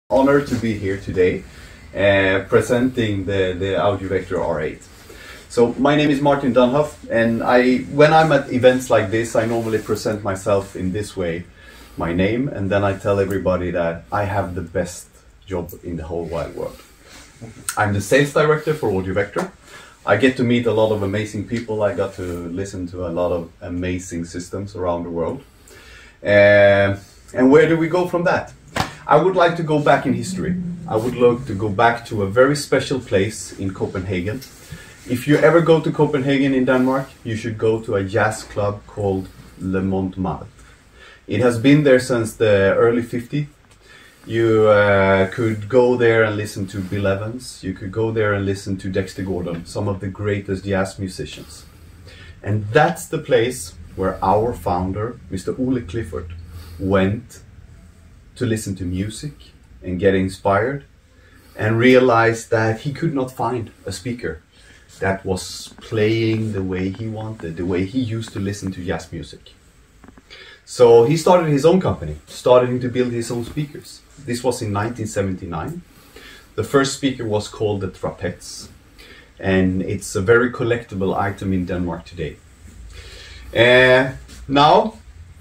Honored to be here today presenting the Audiovector R8. So my name is Martin Dunhoff, and when I'm at events like this, I normally present myself in this way, my name, and then I tell everybody that I have the best job in the whole wide world. I'm the sales director for Audiovector. I get to meet a lot of amazing people. I got to listen to a lot of amazing systems around the world. And where do we go from that? I would like to go back in history. I would like to go back to a very special place in Copenhagen. If you ever go to Copenhagen in Denmark, you should go to a jazz club called Le Montmartre. It has been there since the early 50s. You could go there and listen to Bill Evans. You could go there and listen to Dexter Gordon, some of the greatest jazz musicians. And that's the place where our founder, Mr. Ole Clifford, went to listen to music and get inspired, and realized that he could not find a speaker that was playing the way he wanted, the way he used to listen to jazz music. So he started his own company, starting to build his own speakers. This was in 1979. The first speaker was called the Trapeze, and it's a very collectible item in Denmark today. Now,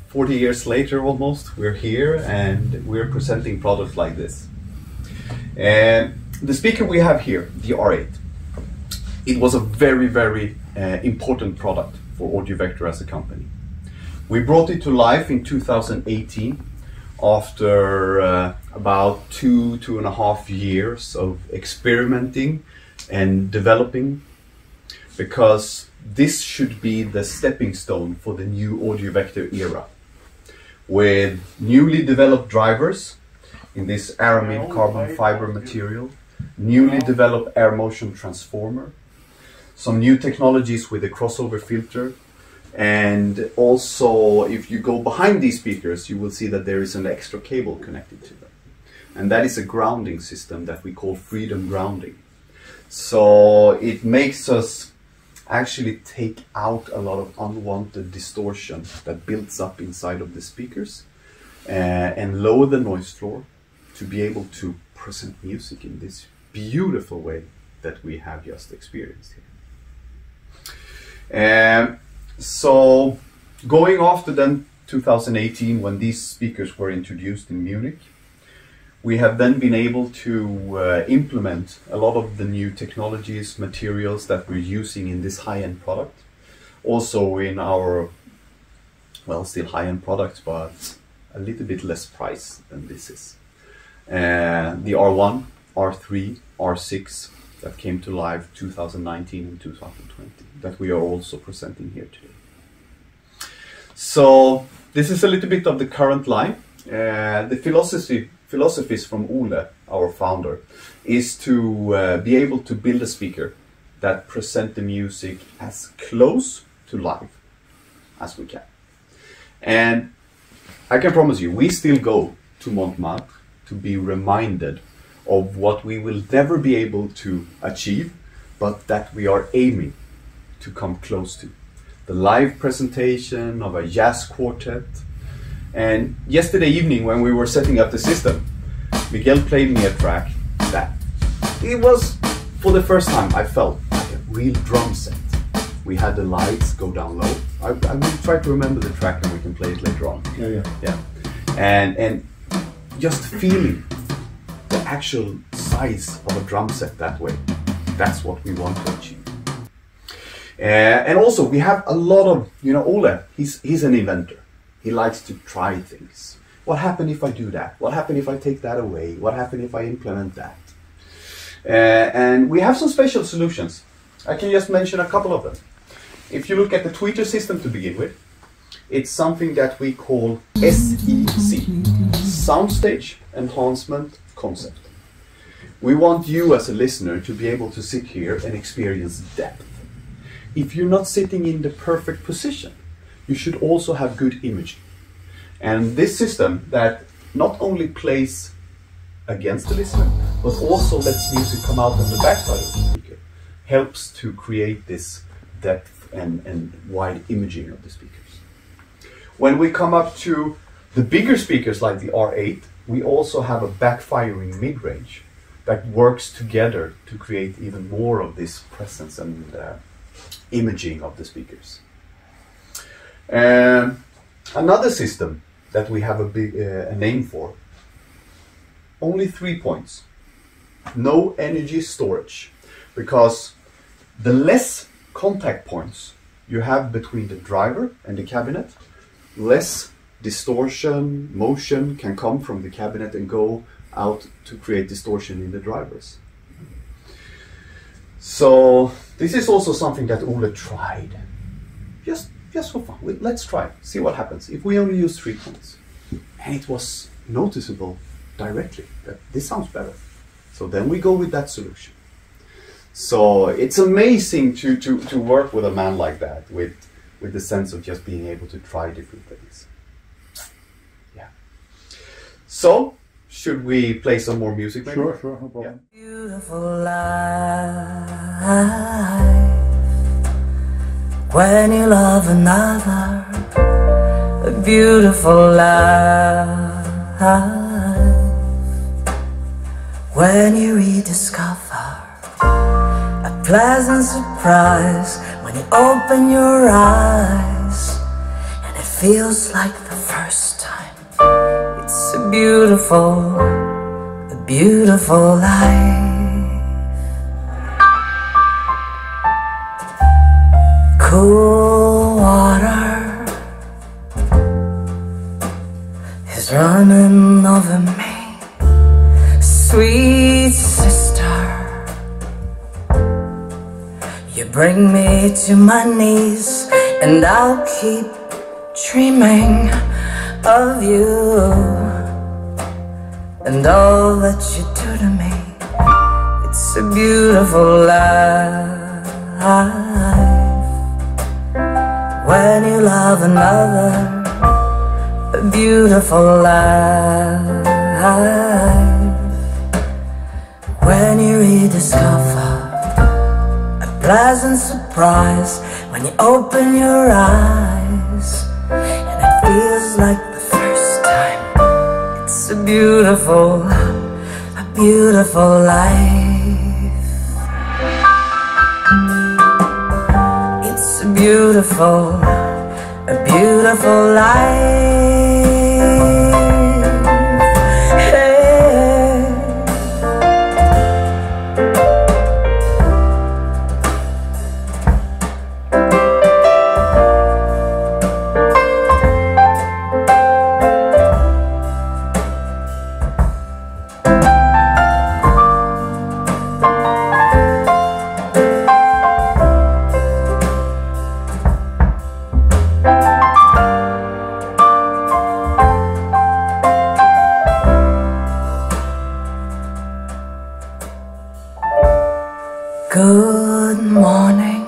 40 years later almost, we're here and we're presenting products like this. The speaker we have here, the R8, it was a very, very important product for Audiovector as a company. We brought it to life in 2018 after about 2.5 years of experimenting and developing, because this should be the stepping stone for the new Audiovector era, with newly developed drivers in this aramid carbon fiber material, newly developed air motion transformer, some new technologies with a crossover filter, and also if you go behind these speakers you will see that there is an extra cable connected to them, and that is a grounding system that we call freedom grounding. So it makes us actually take out a lot of unwanted distortion that builds up inside of the speakers and lower the noise floor to be able to present music in this beautiful way that we have just experienced here. So going after then 2018, when these speakers were introduced in Munich, we have then been able to implement a lot of the new technologies, materials that we're using in this high-end product. Also in our, well, still high-end products, but a little bit less price than this is. The R1, R3, R6 that came to life 2019 and 2020, that we are also presenting here today. So this is a little bit of the current line. The philosophies from Ole, our founder, is to be able to build a speaker that present the music as close to live as we can. And I can promise you, we still go to Montmartre to be reminded of what we will never be able to achieve, but that we are aiming to come close to. The live presentation of a jazz quartet. And yesterday evening when we were setting up the system, Miguel played me a track that it was, for the first time, I felt like a real drum set. We had the lights go down low. I will try to remember the track and we can play it later on. Yeah. And just feeling the actual size of a drum set that way, that's what we want to achieve. And also we have a lot of, Ole, he's an inventor. He likes to try things. What happened if I do that? What happened if I take that away? What happened if I implement that? And we have some special solutions. I can just mention a couple of them. If you look at the tweeter system to begin with, it's something that we call SEC, Soundstage Enhancement Concept. We want you as a listener to be able to sit here and experience depth. If you're not sitting in the perfect position, you should also have good imaging. And this system that not only plays against the listener, but also lets music come out on the backside of the speaker, helps to create this depth and wide imaging of the speakers. When we come up to the bigger speakers like the R8, we also have a backfiring mid-range that works together to create even more of this presence and imaging of the speakers. Another system that we have a name for, only 3 points. No energy storage, because the less contact points you have between the driver and the cabinet, less distortion, motion can come from the cabinet and go out to create distortion in the drivers. So this is also something that Ole tried. Just for fun. Let's try, see what happens if we only use 3 points. And it was noticeable directly that this sounds better. So then we go with that solution. So it's amazing to work with a man like that, with the sense of just being able to try different things. Yeah. So, should we play some more music maybe? Sure, no problem. Yeah. Beautiful life, when you love another, a beautiful life, when you rediscover a pleasant surprise, when you open your eyes and it feels like the first time. It's a beautiful life. Cool water is running over me, sweet sister. You bring me to my knees, and I'll keep dreaming of you and all that you do to me. It's a beautiful life, when you love another, a beautiful life, when you rediscover a pleasant surprise, when you open your eyes and it feels like the first time. It's a beautiful life. It's a beautiful life. Hey. Good morning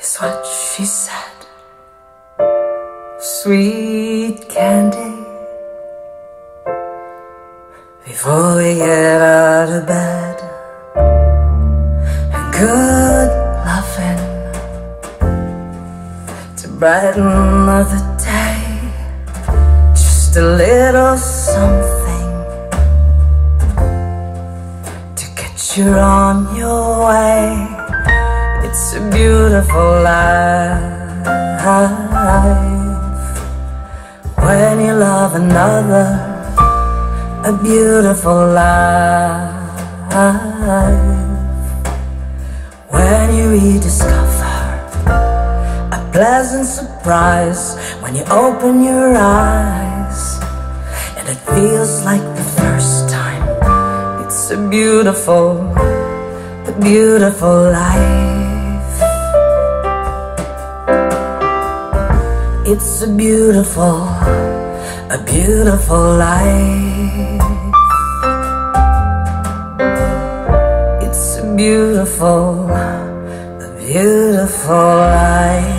is what she said. Sweet candy before we get out of bed, and good loving to brighten up the day. Just a little something you're on your way. It's a beautiful life, when you love another, a beautiful life, when you rediscover a pleasant surprise, when you open your eyes and it feels like the first time. It's a beautiful life. It's a beautiful life. It's a beautiful life.